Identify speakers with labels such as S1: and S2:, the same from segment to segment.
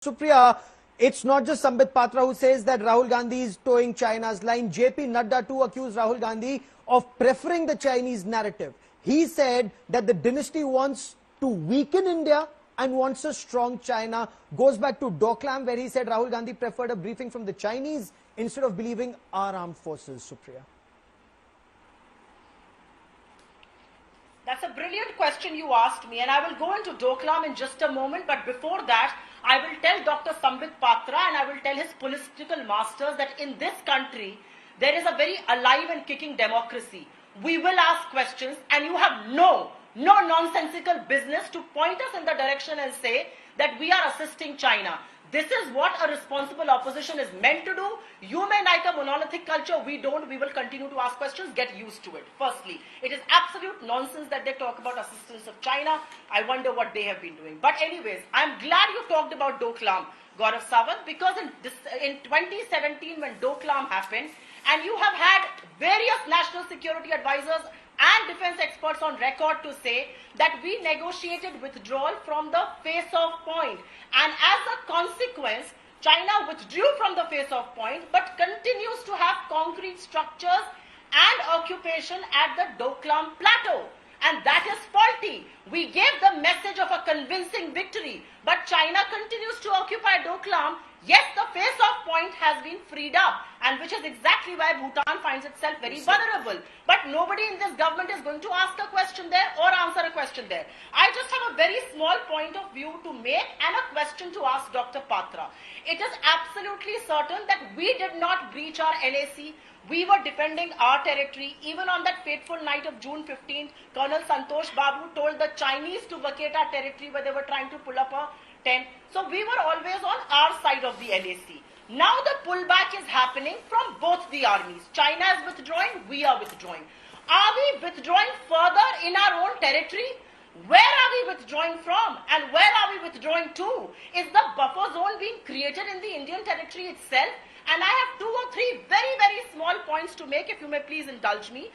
S1: Supriya, it's not just Sambit Patra who says that Rahul Gandhi is towing China's line. JP Nadda too accused Rahul Gandhi of preferring the Chinese narrative. He said that the dynasty wants to weaken India and wants a strong China. Goes back to Doklam where he said Rahul Gandhi preferred a briefing from the Chinese instead of believing our armed forces. Supriya.
S2: That's a brilliant question you asked me, and I will go into Doklam in just a moment. But before that, I will tell Dr. Sambit Patra and I will tell his political masters that in this country, there is a very alive and kicking democracy. We will ask questions, and you have no nonsensical business to point us in the direction and say that we are assisting China. This is what a responsible opposition is meant to do. You may like a monolithic culture, we don't. We will continue to ask questions, get used to it. Firstly, it is absolute nonsense that they talk about assistance of China. I wonder what they have been doing. But anyways, I'm glad you talked about Doklam, Gaurav Sawant, because in 2017 when Doklam happened, and you have had various national security advisors and defense experts on record to say that we negotiated withdrawal from the face-off point. And as a consequence, China withdrew from the face-off point but continues to have concrete structures and occupation at the Doklam plateau. And that is faulty. We gave the message of a convincing victory, but China continues to occupy Doklam. Yes, the face-off point has been freed up, and which is exactly why Bhutan finds itself very vulnerable. But nobody in this government is going to ask a question there or answer a question there. I just have a very small point of view to make and a question to ask Dr. Patra. It is absolutely certain that we did not breach our LAC. We were defending our territory. Even on that fateful night of June 15th, Colonel Santosh Babu told the Chinese to vacate our territory where they were trying to pull up a tent. So we were always on our side of the LAC. Now the pullback is happening from both the armies. China is withdrawing, we are withdrawing. Are we withdrawing further in our own territory? Where are we withdrawing from and where are we withdrawing to? Is the buffer zone being created in the Indian territory itself? And I have 2 or 3 very small points to make, if you may please indulge me.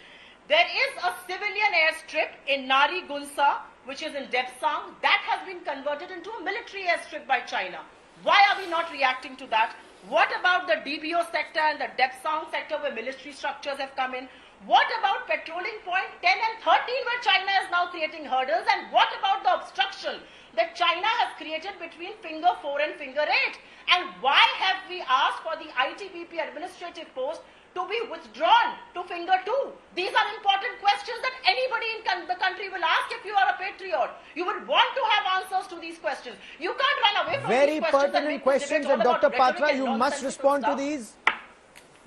S2: There is a civilian airstrip in Nari Gunsa, which is in Depsang, that has been converted into a military airstrip by China. Why are we not reacting to that? What about the DBO sector and the Depsang sector where military structures have come in? What about patrolling point 10 and 13 where China is now creating hurdles? And what about the obstruction that China has created between finger 4 and finger 8? And why have we asked for the ITBP administrative post to be withdrawn to finger 2? These are important questions that anybody in the country will ask if you are a patriot. You would want to have answers to these questions. You can't run away from
S1: very
S2: these questions.
S1: Very pertinent questions, and Dr. Patra, you must respond to these.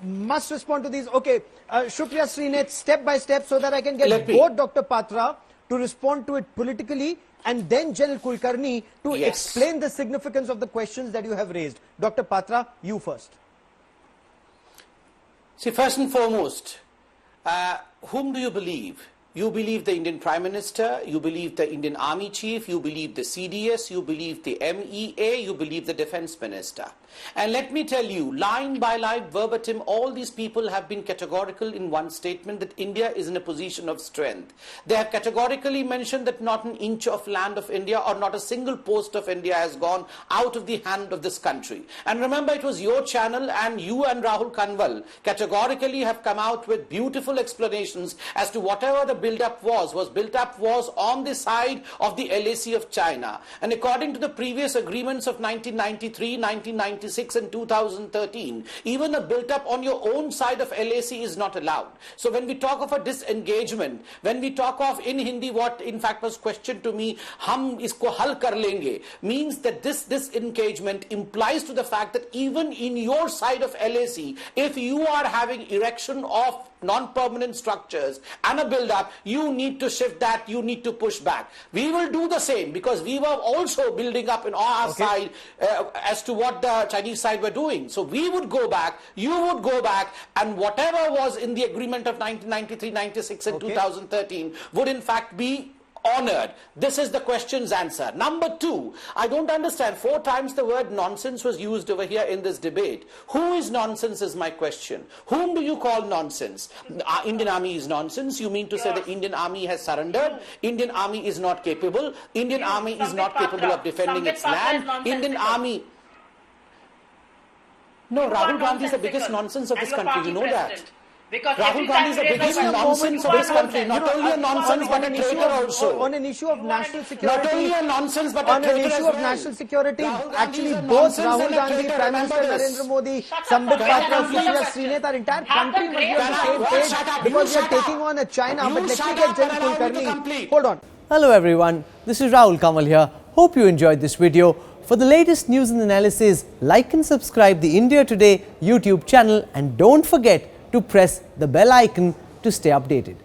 S1: Must respond to these. Okay, Supriya Shrinate, step by step, so that I can get both Dr. Patra to respond to it politically and then General Kulkarni to explain the significance of the questions that you have raised. Dr. Patra, you first.
S3: See, first and foremost, whom do you believe? You believe the Indian Prime Minister, you believe the Indian Army Chief, you believe the CDS, you believe the MEA, you believe the Defense Minister. And let me tell you, line by line, verbatim, all these people have been categorical in one statement that India is in a position of strength. They have categorically mentioned that not an inch of land of India or not a single post of India has gone out of the hand of this country. And remember, it was your channel, and you and Rahul Kanwal categorically have come out with beautiful explanations as to whatever the build-up was on the side of the LAC of China. And according to the previous agreements of 1993, 1996 and 2013, even a build-up on your own side of LAC is not allowed. So when we talk of a disengagement, when we talk of in Hindi what in fact was questioned to me, hum isko hal kar lenge, means that this disengagement implies to the fact that even in your side of LAC, if you are having erection of non-permanent structures and a build-up, you need to shift that, you need to push back. We will do the same because we were also building up in our side as to what the Chinese side were doing. So we would go back, you would go back, and whatever was in the agreement of 1993, 96 and 2013 would in fact be honored. This is the question's answer. Number 2, I don't understand. 4 times the word nonsense was used over here in this debate. Who is nonsense is my question. Whom do you call nonsense? Indian Army is nonsense. You mean to say the Indian Army has surrendered? Indian Army is not capable. Indian Army is not capable of defending its land. Indian Army... No,
S2: You are
S3: Rahul Gandhi is the biggest
S2: nonsensical,
S3: nonsense of
S2: and
S3: this
S2: your
S3: country.
S2: party
S3: You know that.
S2: president. Because
S3: Rahul
S2: every
S3: Gandhi is the
S2: time he raises
S3: biggest
S2: a
S3: nonsense
S2: you
S3: of
S2: are
S3: this country.
S2: nonsense.
S3: Not only a nonsense, but a traitor also.
S1: On an issue of national security.
S3: Not only a nonsense, but a
S1: on an
S3: traitor
S1: issue
S3: as
S1: of
S3: well.
S1: national security,
S3: Rahul Gandhi
S1: actually
S3: is a
S1: both
S3: nonsense
S1: Rahul
S3: and a
S1: Gandhi,
S3: traitor.
S1: Prime Minister
S3: Remember this.
S1: Narendra Modi,
S2: Shut up,
S1: Sambit
S2: Sambit.
S1: Patra,
S2: Answer the
S1: Supriya
S2: question.
S1: Shrinate, our entire
S2: Have
S1: country
S2: the
S1: must be on
S2: grace
S1: the
S2: to
S1: same
S2: answer.
S1: page
S3: Shut up.
S1: because
S3: You
S1: we are
S3: shut
S1: taking
S3: up.
S1: on a China.
S3: You
S1: But let me
S3: shut
S1: get
S3: up
S1: Jen
S3: and allow me to
S1: Kulkarni.
S3: complete.
S1: Hold on.
S4: Hello everyone, this is Rahul Kamal here. Hope you enjoyed this video. For the latest news and analysis, like and subscribe the India Today YouTube channel and don't forget to press the bell icon to stay updated.